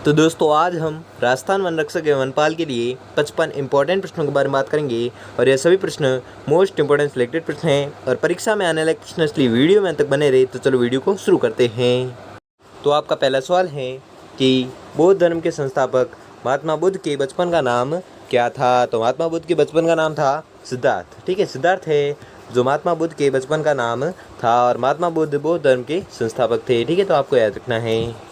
तो दोस्तों आज हम राजस्थान वन रक्षक एवं वनपाल के लिए 55 इंपॉर्टेंट प्रश्नों के बारे में बात करेंगे और यह सभी प्रश्न मोस्ट इंपॉर्टेंट सिलेक्टेड प्रश्न हैं और परीक्षा में आने वाले प्रश्न, इसलिए वीडियो में अंत तक बने रहे। तो चलो वीडियो को शुरू करते हैं। तो आपका पहला सवाल है कि बौद्ध धर्म के संस्थापक महात्मा बुद्ध के बचपन का नाम क्या था। तो महात्मा बुद्ध के बचपन का नाम था सिद्धार्थ। ठीक है, सिद्धार्थ है जो महात्मा बुद्ध के बचपन का नाम था और महात्मा बुद्ध बौद्ध धर्म के संस्थापक थे। ठीक है, तो आपको याद रखना है।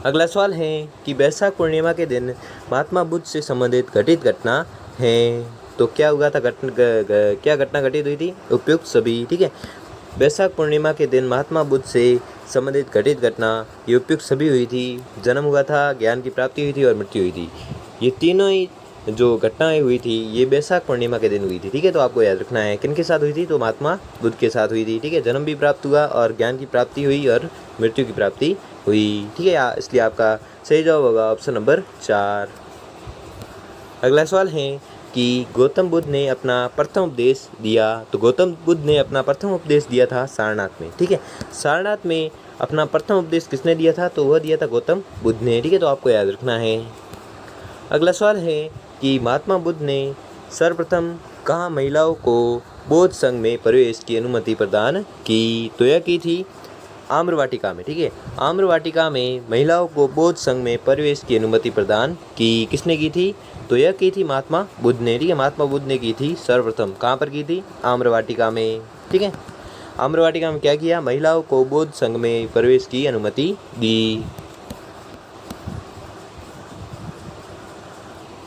अगला सवाल है कि वैशाख पूर्णिमा के दिन महात्मा बुद्ध से संबंधित घटित घटना है। तो क्या हुआ था, क्या घटना घटित हुई थी? उपयुक्त सभी। ठीक है, वैशाख पूर्णिमा के दिन महात्मा बुद्ध से संबंधित घटित घटना ये उपयुक्त सभी हुई थी। जन्म हुआ था, ज्ञान की प्राप्ति हुई थी और मृत्यु हुई थी। ये तीनों ही जो घटनाएं हुई थी ये वैशाख पूर्णिमा के दिन हुई थी। ठीक है, तो आपको याद रखना है किन के साथ हुई थी। तो महात्मा बुद्ध के साथ हुई थी। ठीक है, जन्म भी प्राप्त हुआ और ज्ञान की प्राप्ति हुई और मृत्यु की प्राप्ति हुई। ठीक है, इसलिए आपका सही जवाब होगा ऑप्शन नंबर 4। अगला सवाल है कि गौतम बुद्ध ने अपना प्रथम उपदेश दिया। तो गौतम बुद्ध ने अपना प्रथम उपदेश दिया था सारनाथ में। ठीक है, सारनाथ में अपना प्रथम उपदेश किसने दिया था? तो वह दिया था गौतम बुद्ध ने। ठीक है, तो आपको याद रखना है। अगला सवाल है कि महात्मा बुद्ध ने सर्वप्रथम कहाँ महिलाओं को बौद्ध संघ में प्रवेश की अनुमति प्रदान की? तो यह की थी आम्रवाटिका में। ठीक है, आम्रवाटिका में महिलाओं को बौद्ध संघ में प्रवेश की अनुमति प्रदान की किसने की थी? तो यह की थी महात्मा बुद्ध ने। ठीक है, महात्मा बुद्ध ने की थी सर्वप्रथम। कहाँ पर की थी? आम्रवाटिका में। ठीक है, आम्रवाटिका में क्या किया? महिलाओं को बौद्ध संघ में प्रवेश की अनुमति दी।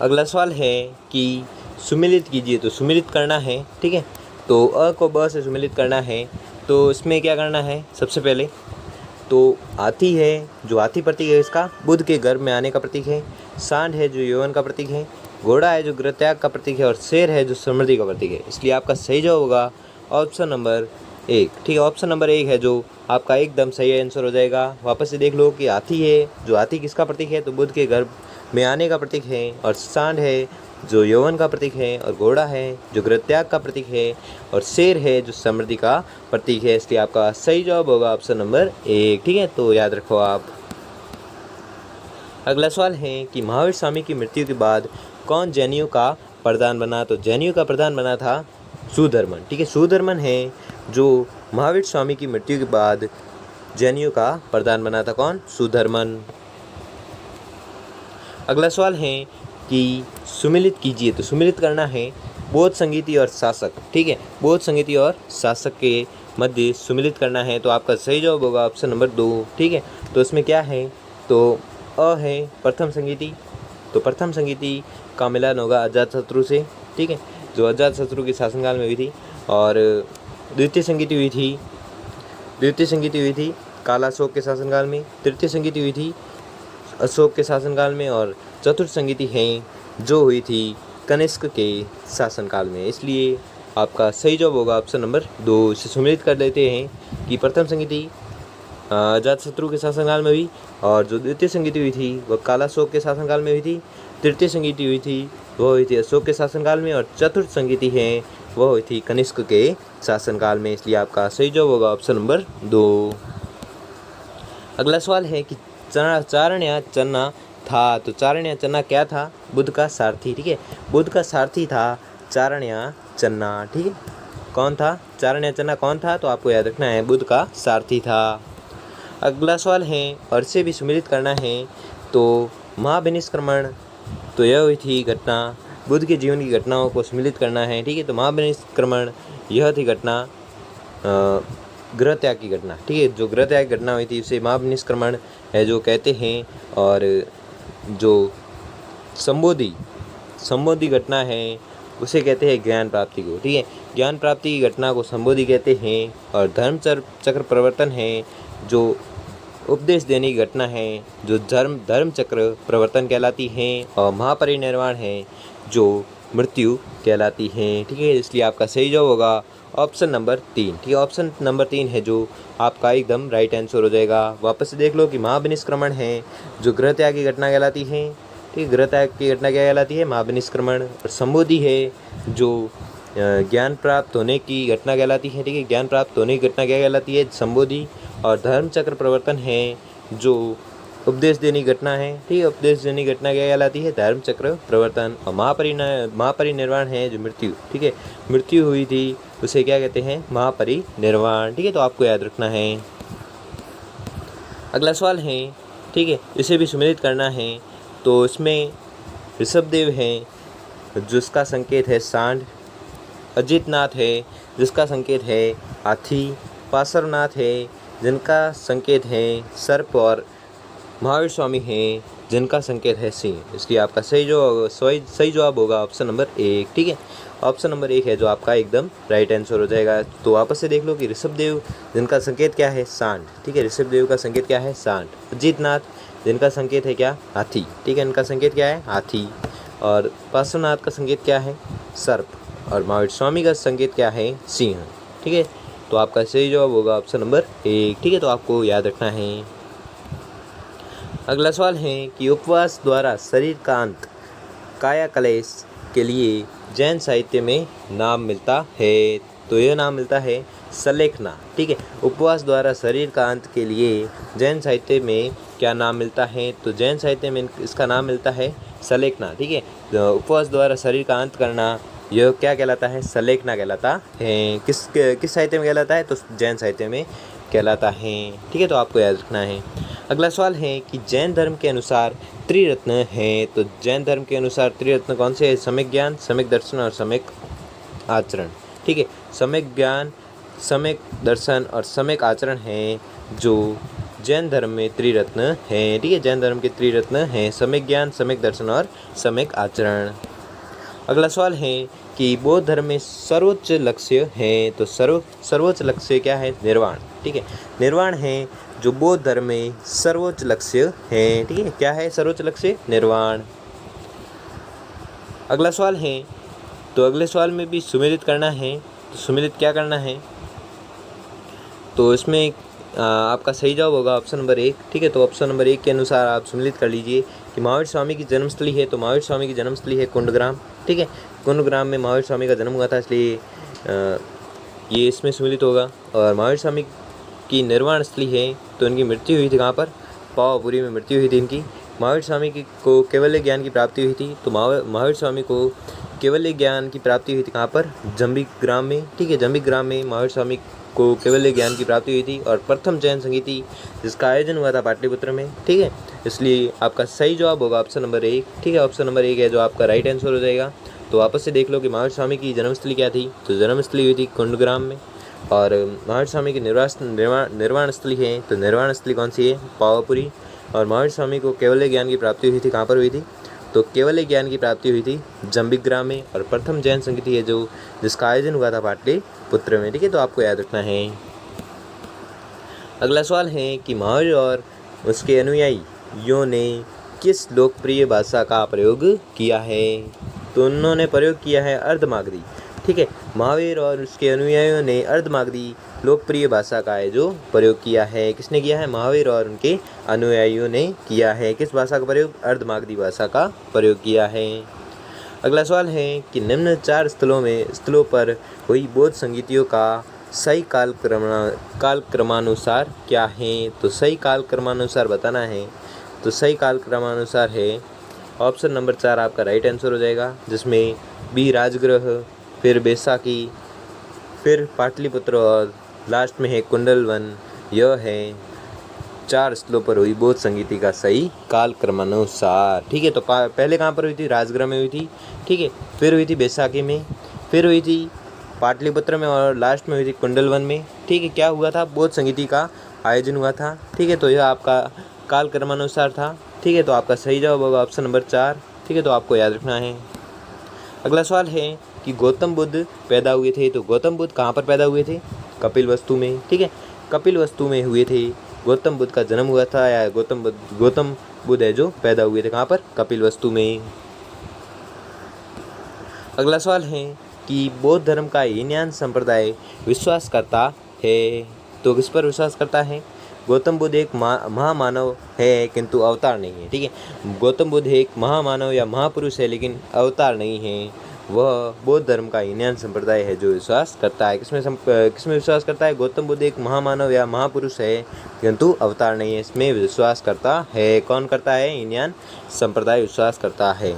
अगला सवाल है कि सुमेलित कीजिए। तो सुमेलित करना है। ठीक है, तो अ को ब से सुमेलित करना है। तो इसमें क्या करना है? सबसे पहले तो हाथी है जो हाथी प्रतीक है इसका बुद्ध के गर्भ में आने का प्रतीक है। सांड है जो यौवन का प्रतीक है। घोड़ा है जो गृहत्याग का प्रतीक है और शेर है जो समृद्धि का प्रतीक है। इसलिए आपका सही जवाब होगा ऑप्शन नंबर 1। ठीक है, ऑप्शन नंबर 1 है जो आपका एकदम सही आंसर हो जाएगा। वापस से देख लो कि हाथी है जो हाथी किसका प्रतीक है? तो बुद्ध के गर्भ में आने का प्रतीक है। और सांड है जो यौवन का प्रतीक है और घोड़ा है जो गृहत्याग का प्रतीक है और शेर है जो समृद्धि का प्रतीक है। इसलिए आपका सही जवाब होगा ऑप्शन नंबर 1। ठीक है, तो याद रखो आप। अगला सवाल है कि महावीर स्वामी की मृत्यु के बाद कौन जैनियों का प्रधान बना? तो जैनियों का प्रधान बना था सुधर्मन। ठीक है, सुधर्मन है जो महावीर स्वामी की मृत्यु के बाद जैनियों का प्रधान बना था। कौन? सुधर्मन। अगला सवाल है कि सुमेलित कीजिए। तो सुमेलित करना है बौद्ध संगीति और शासक। ठीक है, बौद्ध संगीति और शासक के मध्य सुमेलित करना है। तो आपका सही जवाब होगा ऑप्शन नंबर 2। ठीक है, तो इसमें क्या है? तो अ है प्रथम संगीति। तो प्रथम संगीति का मिलान होगा अजातशत्रु से। ठीक है, जो अजातशत्रु के शासनकाल में हुई थी। और द्वितीय संगीति हुई थी कालाशोक के शासनकाल में। तृतीय संगीति हुई थी अशोक के शासनकाल में और चतुर्थ संगीति है जो हुई थी कनिष्क के शासनकाल में। इसलिए आपका सही जवाब होगा ऑप्शन नंबर 2। इसे सुमेलित कर लेते हैं कि प्रथम संगीति अजातशत्रु के शासनकाल में हुई और जो द्वितीय संगीति हुई थी वह कालाशोक के शासनकाल में हुई थी। तृतीय संगीति हुई थी वह हुई थी अशोक के शासनकाल में और चतुर्थ संगीति है वह हुई थी कनिष्क के शासनकाल में। इसलिए आपका सही जवाब होगा ऑप्शन नंबर 2। अगला सवाल है कि चारण चन्ना था। तो चारण चन्ना क्या था? बुद्ध का सारथी। ठीक है, बुद्ध का सारथी था चारण चन्ना। ठीक है, कौन था? चारण चन्ना कौन था? तो आपको याद रखना है बुद्ध का सारथी था। अगला सवाल है और इसे भी सुमेलित करना है। तो महाविनिष्क्रमण तो यह हुई थी घटना बुद्ध के जीवन की घटनाओं को सुमेलित करना है। ठीक है, तो महाविनिष्क्रमण यह थी घटना गृह त्याग की घटना। ठीक है, जो गृह त्याग घटना हुई थी उसे महाविनिष्क्रमण है जो कहते हैं। और जो संबोधि घटना है उसे कहते हैं ज्ञान प्राप्ति को। ठीक है, ज्ञान प्राप्ति की घटना को संबोधि कहते हैं। और धर्म चक्र प्रवर्तन है जो उपदेश देने की घटना है जो धर्म चक्र प्रवर्तन कहलाती है। और महापरिनिर्वाण है जो मृत्यु कहलाती है। ठीक है, इसलिए आपका सही जवाब होगा ऑप्शन नंबर 3। ठीक है, ऑप्शन नंबर 3 है जो आपका एकदम राइट आंसर हो जाएगा। वापस से देख लो कि महाविनिष्क्रमण है जो गृह त्याग की घटना कहलाती है। ठीक है, गृह त्याग की घटना क्या कहलाती है? महाविनिष्क्रमण। और संबोधि है जो ज्ञान प्राप्त होने की घटना कहलाती है। ठीक है, ज्ञान प्राप्त होने की घटना क्या कहलाती है? संबोधि। और धर्म चक्र प्रवर्तन है जो उपदेश देनी घटना है, ठीक है। उपदेश देनी घटना क्या कहलाती है? धर्म चक्र प्रवर्तन। और महापरिनिर्वाण है जो मृत्यु, ठीक है, मृत्यु हुई थी उसे क्या कहते हैं? महापरिनिर्वाण, ठीक है। तो आपको याद रखना है। अगला सवाल है, ठीक है, इसे भी सुमेलित करना है। तो इसमें ऋषभदेव है जिसका संकेत है सांड, अजितनाथ है जिसका संकेत है हाथी, पार्श्वनाथ है जिनका संकेत है सर्प, और महावीर स्वामी हैं जिनका संकेत है सिंह। इसलिए आपका सही जवाब होगा ऑप्शन नंबर 1, ठीक है। ऑप्शन नंबर 1 है जो आपका एकदम राइट आंसर हो जाएगा। तो वापस से देख लो कि ऋषभदेव जिनका संकेत क्या है? सांड, ठीक है। ऋषभदेव का संकेत क्या है? सांड। अजितनाथ जिनका संकेत है क्या? हाथी, ठीक है, इनका संकेत क्या है? हाथी। और पार्श्वनाथ का संकेत क्या है? सर्प। और महावीर स्वामी का संकेत क्या है? सिंह, ठीक है। तो आपका सही जवाब होगा ऑप्शन नंबर 1, ठीक है। तो आपको याद रखना है। अगला सवाल है कि उपवास द्वारा शरीर का अंत काया कलेश के लिए जैन साहित्य में नाम मिलता है। तो यह नाम मिलता है सलेखना, ठीक है। उपवास द्वारा शरीर का अंत के लिए जैन साहित्य में क्या नाम मिलता है? तो जैन साहित्य में इसका नाम मिलता है सलेखना, ठीक है। तो उपवास द्वारा शरीर का अंत करना यह क्या कहलाता है? सलेखना कहलाता है। किस साहित्य में कहलाता है? तो जैन साहित्य में कहलाता है, ठीक है। तो आपको याद रखना है। अगला सवाल है कि जैन धर्म के अनुसार त्रिरत्न है। तो जैन धर्म के अनुसार त्रिरत्न कौन से हैं? सम्यक ज्ञान, सम्यक दर्शन और सम्यक आचरण, ठीक है। सम्यक ज्ञान, सम्यक दर्शन और सम्यक आचरण हैं जो जैन धर्म में त्रिरत्न हैं, ठीक है। जैन धर्म के त्रिरत्न हैं सम्यक ज्ञान, सम्यक दर्शन और सम्यक आचरण। अगला सवाल है कि बौद्ध धर्म में सर्वोच्च लक्ष्य है। तो सर्वोच्च लक्ष्य क्या है? निर्वाण, ठीक है। निर्वाण है जो बौद्ध धर्म में सर्वोच्च लक्ष्य है, ठीक है। क्या है सर्वोच्च लक्ष्य? निर्वाण। अगला सवाल है, तो अगले सवाल में भी सुमेलित करना है। तो सुमेलित क्या करना है? तो इसमें आपका सही जवाब होगा ऑप्शन नंबर 1, ठीक है। तो ऑप्शन नंबर 1 के अनुसार आप सुमेलित कर लीजिए कि महावीर स्वामी की जन्मस्थली है। तो महावीर स्वामी की जन्मस्थली है कुंडग्राम, ठीक है। कुंडग्राम में महावीर स्वामी का जन्म हुआ था, इसलिए ये इसमें सुमेलित होगा। और महावीर स्वामी की निर्वाण स्थली है तो इनकी मृत्यु हुई थी कहाँ पर? पावापुरी में मृत्यु हुई थी इनकी। महावीर स्वामी को केवल्य ज्ञान की प्राप्ति हुई थी। तो महावीर स्वामी को केवल्य ज्ञान की प्राप्ति हुई थी कहाँ पर? जंबिग्राम में, ठीक है। जंबिग्राम में महावीर स्वामी को केवल्य ज्ञान की प्राप्ति हुई थी। और प्रथम जैन संगीति जिसका आयोजन हुआ था पाटलिपुत्र में, ठीक है। इसलिए आपका सही जवाब होगा ऑप्शन नंबर 1, ठीक है। ऑप्शन नंबर 1 है जो आपका राइट आंसर हो जाएगा। तो वापस से देख लो कि महावीर स्वामी की जन्मस्थली क्या थी? तो जन्मस्थली हुई थी कुंडग्राम में। और महावीर स्वामी की निर्वाण स्थली है, तो निर्वाण स्थली कौन सी है? पावापुरी। और महावीर स्वामी को केवल्य ज्ञान की प्राप्ति हुई थी कहाँ पर हुई थी? तो केवल्य ज्ञान की प्राप्ति हुई थी जंबिग्राम में। और प्रथम जैन संगीति है जो जिसका आयोजन हुआ था पाटलिपुत्र में, ठीक है। तो आपको याद रखना है। अगला सवाल है कि महावीर और उसके अनुयायियों ने किस लोकप्रिय भाषा का प्रयोग किया है? तो उन्होंने प्रयोग किया है अर्धमागधी, ठीक है। महावीर और उसके अनुयायियों ने अर्धमागधी लोकप्रिय भाषा का है जो प्रयोग किया है। किसने किया है? महावीर और उनके अनुयायियों ने किया है। किस भाषा का प्रयोग? अर्धमागधी भाषा का प्रयोग किया है। अगला सवाल है कि निम्न 4 स्थलों पर हुई बौद्ध संगीतियों का सही काल क्रमानुसार क्या है? तो सही काल क्रमानुसार बताना है। तो सही काल क्रमानुसार है ऑप्शन नंबर 4 आपका राइट आंसर हो जाएगा, जिसमें बी राजगृह, फिर बैसाखी, फिर पाटलिपुत्र और लास्ट में है कुंडलवन। यह है 4 स्थलों पर हुई बौद्ध संगीति का सही काल क्रमानुसार, ठीक है। तो पहले कहाँ पर हुई थी? राजगृह में हुई थी, ठीक है। फिर हुई थी बैसाखी में, फिर हुई थी पाटलिपुत्र में और लास्ट में हुई थी कुंडलवन में, ठीक है। क्या हुआ था? बौद्ध संगीति का आयोजन हुआ था, ठीक है। तो यह आपका काल क्रमानुसार था, ठीक है। तो आपका सही जवाब होगा ऑप्शन नंबर 4, ठीक है। तो आपको याद रखना है। अगला सवाल है कि गौतम बुद्ध पैदा हुए थे। तो गौतम बुद्ध कहाँ पर पैदा हुए थे? कपिलवस्तु में, ठीक है। कपिलवस्तु में हुए थे। गौतम बुद्ध का जन्म हुआ था, या गौतम बुद्ध है जो पैदा हुए थे कहाँ पर? कपिलवस्तु में। अगला सवाल है कि बौद्ध धर्म का हीनयान संप्रदाय विश्वास करता है। तो किस पर विश्वास करता है? गौतम बुद्ध एक महामानव है किंतु अवतार नहीं है, ठीक है। गौतम बुद्ध एक महामानव या महापुरुष है लेकिन अवतार नहीं है। वह बौद्ध धर्म का हीनयान संप्रदाय है जो विश्वास करता है। किसमें विश्वास करता है? गौतम बुद्ध एक महामानव या महापुरुष है, किंतु अवतार नहीं है, इसमें विश्वास करता है। कौन करता है? हीनयान संप्रदाय विश्वास करता है।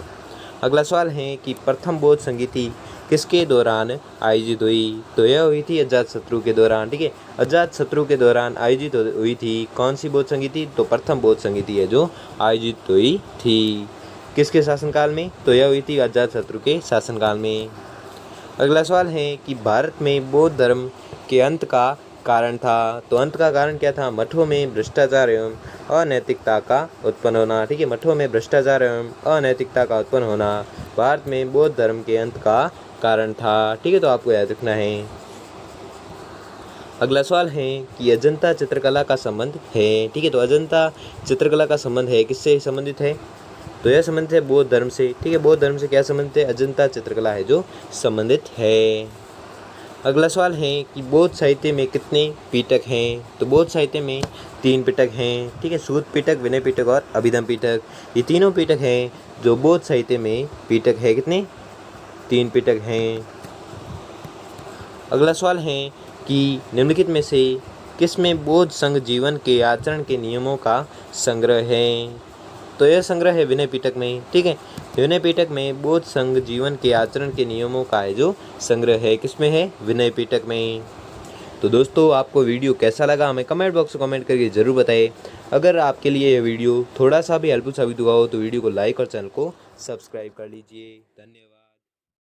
अगला सवाल है कि प्रथम बौद्ध संगीति किसके दौरान आयोजित हुई? तो यह हुई थी अजातशत्रु के दौरान। ठीक है, अजातशत्रु के दौरान आयोजित हुई थी। कौन सी बौद्ध संगीति? तो प्रथम बौद्ध संगीति है जो आयोजित हुई थी। किसके शासनकाल में? तो यह हुई थी अजातशत्रु के शासनकाल में। अगला सवाल है कि भारत में बौद्ध धर्म के अंत का कारण था। तो अंत का कारण क्या था? मठों में भ्रष्टाचार एवं अनैतिकता का उत्पन्न होना। ठीक है, मठों में भ्रष्टाचार एवं अनैतिकता का उत्पन्न होना भारत में बौद्ध धर्म के अंत का कारण था। ठीक है, तो आपको याद रखना है। अगला सवाल है कि अजंता चित्रकला का संबंध है। ठीक है, तो अजंता चित्रकला का संबंध है, किससे संबंधित है? तो यह संबंधित है बौद्ध धर्म से। ठीक है, बौद्ध धर्म से क्या संबंधित है? अजंता चित्रकला है जो संबंधित है। अगला सवाल है कि बौद्ध साहित्य में कितने पिटक हैं? तो बौद्ध साहित्य में 3 पिटक हैं। ठीक है, सूत पिटक, विनय पिटक और अभिधम पिटक, ये तीनों पिटक हैं जो बौद्ध साहित्य में पिटक है। कितने? 3 पिटक हैं। अगला सवाल है कि निम्नलिखित में से किसमें बौद्ध संघ जीवन के आचरण के नियमों का संग्रह है? तो यह संग्रह है विनय पिटक में। ठीक है, विनय पिटक में बौद्ध संघ जीवन के आचरण के नियमों का है जो संग्रह है। किसमें है? विनय पिटक में। तो दोस्तों, आपको वीडियो कैसा लगा हमें कमेंट बॉक्स में कमेंट करके ज़रूर बताएं। अगर आपके लिए यह वीडियो थोड़ा सा भी हेल्पफुल साबित हुआ हो तो वीडियो को लाइक और चैनल को सब्सक्राइब कर लीजिए। धन्यवाद।